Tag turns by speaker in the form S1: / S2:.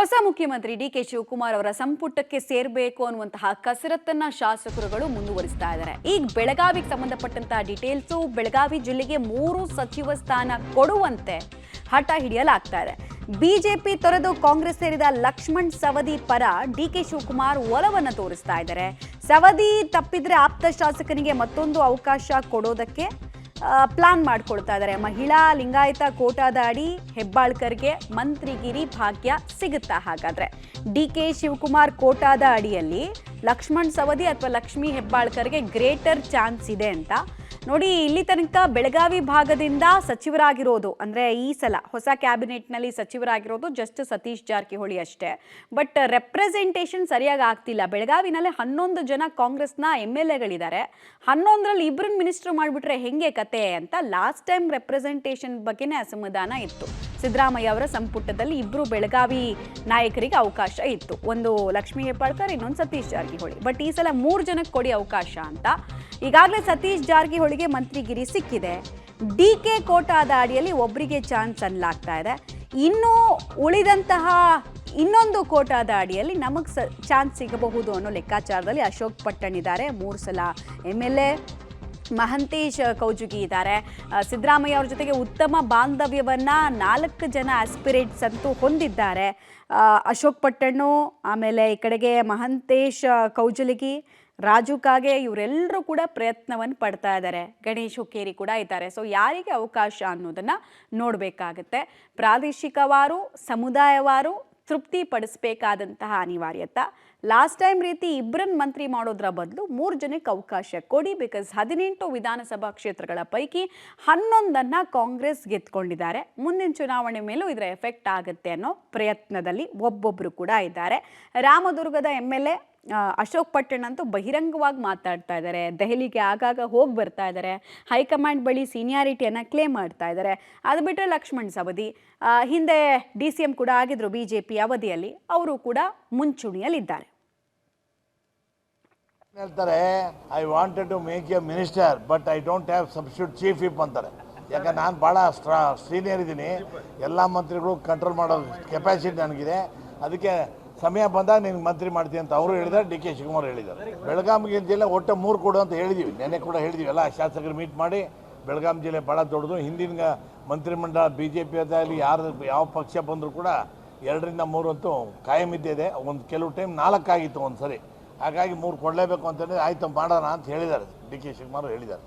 S1: ಹೊಸ ಮುಖ್ಯಮಂತ್ರಿ ಡಿ.ಕೆ. ಶಿವಕುಮಾರ್ ಅವರ ಸಂಪುಟಕ್ಕೆ ಸೇರಬೇಕು ಅನ್ನುವಂತಹ ಕಸರತ್ತನ್ನ ಶಾಸಕರುಗಳು ಮುಂದುವರಿಸ್ತಾ ಇದ್ದಾರೆ. ಈಗ ಬೆಳಗಾವಿಗೆ ಸಂಬಂಧಪಟ್ಟಂತಹ ಡೀಟೇಲ್ಸು, ಬೆಳಗಾವಿ ಜಿಲ್ಲೆಗೆ 3 ಸಚಿವ ಸ್ಥಾನ ಕೊಡುವಂತೆ ಹಠ ಹಿಡಿಯಲಾಗ್ತಾ ಇದೆ. ಬಿಜೆಪಿ ತೊರೆದು ಕಾಂಗ್ರೆಸ್ ಸೇರಿದ ಲಕ್ಷ್ಮಣ್ ಸವದಿ ಪರ ಡಿ.ಕೆ. ಶಿವಕುಮಾರ್ ಒಲವನ್ನು ತೋರಿಸ್ತಾ ಇದ್ದಾರೆ. ಸವದಿ ತಪ್ಪಿದ್ರೆ ಆಪ್ತ ಶಾಸಕನಿಗೆ ಮತ್ತೊಂದು ಅವಕಾಶ ಕೊಡೋದಕ್ಕೆ ಪ್ಲಾನ್ ಮಾಡ್ಕೊಳ್ತಾ ಇದ್ದಾರೆ. ಮಹಿಳಾ ಲಿಂಗಾಯತ ಕೋಟಾದ ಅಡಿ ಹೆಬ್ಬಾಳ್ಕರ್ಗೆ ಮಂತ್ರಿಗಿರಿ ಭಾಗ್ಯ ಸಿಗುತ್ತಾ? ಹಾಗಾದ್ರೆ ಡಿ.ಕೆ. ಶಿವಕುಮಾರ್ ಕೋಟಾದ ಅಡಿಯಲ್ಲಿ ಲಕ್ಷ್ಮಣ್ ಸವದಿ ಅಥವಾ ಲಕ್ಷ್ಮೀ ಹೆಬ್ಬಾಳ್ಕರ್ಗೆ ಗ್ರೇಟರ್ ಚಾನ್ಸ್ ಇದೆ ಅಂತ ನೋಡಿ. ಇಲ್ಲಿ ತನಕ ಬೆಳಗಾವಿ ಭಾಗದಿಂದ ಸಚಿವರಾಗಿರೋದು ಅಂದರೆ ಈ ಸಲ ಹೊಸ ಕ್ಯಾಬಿನೆಟ್ನಲ್ಲಿ ಸಚಿವರಾಗಿರೋದು ಜಸ್ಟ್ ಸತೀಶ್ ಜಾರಕಿಹೊಳಿ ಅಷ್ಟೇ. ಬಟ್ ರೆಪ್ರೆಸೆಂಟೇಷನ್ ಸರಿಯಾಗಿ ಆಗ್ತಿಲ್ಲ. ಬೆಳಗಾವಿನಲ್ಲಿ 11 ಜನ ಕಾಂಗ್ರೆಸ್ನ MLAಗಳಿದ್ದಾರೆ. 11ರಲ್ಲಿ 2 ಮಿನಿಸ್ಟರ್ ಮಾಡಿಬಿಟ್ರೆ ಹೆಂಗೆ ಕತೆ ಅಂತ ಲಾಸ್ಟ್ ಟೈಮ್ ರೆಪ್ರೆಸೆಂಟೇಷನ್ ಬಗ್ಗೆನೇ ಅಸಮಾಧಾನ ಇತ್ತು. ಸಿದ್ದರಾಮಯ್ಯ ಅವರ ಸಂಪುಟದಲ್ಲಿ 2 ಬೆಳಗಾವಿ ನಾಯಕರಿಗೆ ಅವಕಾಶ ಇತ್ತು. ಒಂದು ಲಕ್ಷ್ಮೀ ಹೆಬ್ಬಾಳ್ಕರ್, ಇನ್ನೊಂದು ಸತೀಶ್ ಜಾರಕಿಹೊಳಿ. ಬಟ್ ಈ ಸಲ 3 ಜನಕ್ಕೆ ಕೊಡಿ ಅವಕಾಶ ಅಂತ ಈಗಾಗಲೇ ಸತೀಶ್ ಜಾರಕಿಹೊಳಿಗೆ ಮಂತ್ರಿಗಿರಿ ಸಿಕ್ಕಿದೆ. ಡಿ.ಕೆ. ಕೋಟಾದ ಅಡಿಯಲ್ಲಿ ಒಬ್ಬರಿಗೆ ಚಾನ್ಸ್ ಅನ್ನಲಾಗ್ತಾ ಇದೆ. ಇನ್ನು ಉಳಿದಂತಹ ಇನ್ನೊಂದು ಕೋಟಾದ ಅಡಿಯಲ್ಲಿ ನಮಗೆ ಚಾನ್ಸ್ ಸಿಗಬಹುದು ಅನ್ನೋ ಲೆಕ್ಕಾಚಾರದಲ್ಲಿ ಅಶೋಕ್ ಪಟ್ಟಣ್ ಇದ್ದಾರೆ. 3 ಸಲ MLA. ಮಹಂತೇಶ್ ಕೌಜುಗಿ ಇದ್ದಾರೆ. ಸಿದ್ದರಾಮಯ್ಯ ಅವ್ರ ಜೊತೆಗೆ ಉತ್ತಮ ಬಾಂಧವ್ಯವನ್ನ 4 ಜನ ಆಸ್ಪಿರೇಟ್ಸ್ ಅಂತೂ ಹೊಂದಿದ್ದಾರೆ. ಅಶೋಕ್ ಪಟ್ಟಣ್ಣು, ಆಮೇಲೆ ಈ ಕಡೆಗೆ ಮಹಂತೇಶ್ ಕೌಜಲಗಿ, ರಾಜು ಕಾಗೆ, ಇವರೆಲ್ಲರೂ ಕೂಡ ಪ್ರಯತ್ನವನ್ನು ಪಡ್ತಾ ಇದ್ದಾರೆ. ಗಣೇಶ್ ಹುಕ್ಕೇರಿ ಕೂಡ ಇದ್ದಾರೆ. ಸೊ ಯಾರಿಗೆ ಅವಕಾಶ ಅನ್ನೋದನ್ನ ನೋಡಬೇಕಾಗತ್ತೆ. ಪ್ರಾದೇಶಿಕವಾರು, ಸಮುದಾಯವಾರು ತೃಪ್ತಿಪಡಿಸಬೇಕಾದಂತಹ ಅನಿವಾರ್ಯತೆ. ಲಾಸ್ಟ್ ಟೈಮ್ ರೀತಿ 2 ಮಂತ್ರಿ ಮಾಡೋದ್ರ ಬದಲು 3 ಜನಕ್ಕೆ ಅವಕಾಶ ಕೊಡಿ. ಬಿಕಾಸ್ 18 ವಿಧಾನಸಭಾ ಕ್ಷೇತ್ರಗಳ ಪೈಕಿ 11 ಕಾಂಗ್ರೆಸ್ ಗೆದ್ಕೊಂಡಿದ್ದಾರೆ. ಮುಂದಿನ ಚುನಾವಣೆ ಮೇಲೂ ಇದರ ಎಫೆಕ್ಟ್ ಆಗುತ್ತೆ ಅನ್ನೋ ಪ್ರಯತ್ನದಲ್ಲಿ ಒಬ್ಬೊಬ್ಬರು ಕೂಡ ಇದ್ದಾರೆ. ರಾಮದುರ್ಗದ MLA ಅಶೋಕ್ ಪಟ್ಟಣ್ ಅಂತೂ ಬಹಿರಂಗವಾಗಿ ಮಾತಾಡ್ತಾ ಇದ್ದಾರೆ. ದೆಹಲಿಗೆ ಆಗಾಗ ಹೋಗಿ ಬರ್ತಾ ಇದ್ದಾರೆ. ಹೈಕಮಾಂಡ್ ಬಳಿ ಸೀನಿಯಾರಿಟಿಯನ್ನು ಕ್ಲೇಮ್ ಮಾಡ್ತಾ ಇದ್ದಾರೆ. ಅದು ಬಿಟ್ಟರೆ ಲಕ್ಷ್ಮಣ್ ಸವದಿ ಹಿಂದೆ DCM ಕೂಡ ಆಗಿದ್ರು ಬಿಜೆಪಿ ಅವಧಿಯಲ್ಲಿ, ಅವರು ಕೂಡ ಮುಂಚೂಣಿಯಲ್ಲಿದ್ದಾರೆ.
S2: ಹೇಳ್ತಾರೆ I wanted to make a minister but I don't have substitute chief whip ಅಂತಾರೆ. ಯಾಕಂದ್ರೆ ನಾನು ಭಾಳ ಸೀನಿಯರ್ ಇದ್ದೀನಿ, ಎಲ್ಲ ಮಂತ್ರಿಗಳು ಕಂಟ್ರೋಲ್ ಮಾಡೋ ಕೆಪಾಸಿಟಿ ನನಗಿದೆ. ಅದಕ್ಕೆ ಸಮಯ ಬಂದಾಗ ನಿನ್ಗೆ ಮಂತ್ರಿ ಮಾಡ್ತೀನಿ ಅಂತ ಅವರು ಹೇಳಿದ್ದಾರೆ, ಡಿ.ಕೆ. ಶಿವಕುಮಾರ್ ಹೇಳಿದ್ದಾರೆ. ಬೆಳಗಾವಿ ಜಿಲ್ಲೆ ಒಟ್ಟು 3 ಕೊಡು ಅಂತ ಹೇಳಿದ್ದೀವಿ. ನೆನ್ನೆ ಕೂಡ ಹೇಳಿದ್ದೀವಿ, ಎಲ್ಲ ಶಾಸಕರು ಮೀಟ್ ಮಾಡಿ. ಬೆಳಗಾವಿ ಜಿಲ್ಲೆ ಭಾಳ ದೊಡ್ಡದು. ಹಿಂದಿನ ಮಂತ್ರಿಮಂಡಲ BJP ಅದಾಗಲಿ ಯಾವ ಪಕ್ಷ ಬಂದರೂ ಕೂಡ 2ರಿಂದ 3 ಅಂತೂ ಕಾಯಂ ಇದ್ದಿದೆ. ಒಂದು ಕೆಲವು ಟೈಮ್ 4 ಆಗಿತ್ತು ಒಂದು ಸರಿ. ಹಾಗಾಗಿ 3 ಕೊಡಲೇಬೇಕು ಅಂತಂದರೆ ಆಯಿತು ಮಾಡೋಣ ಅಂತ ಹೇಳಿದ್ದಾರೆ, ಡಿ.ಕೆ. ಶಿವಕುಮಾರ್ ಹೇಳಿದ್ದಾರೆ.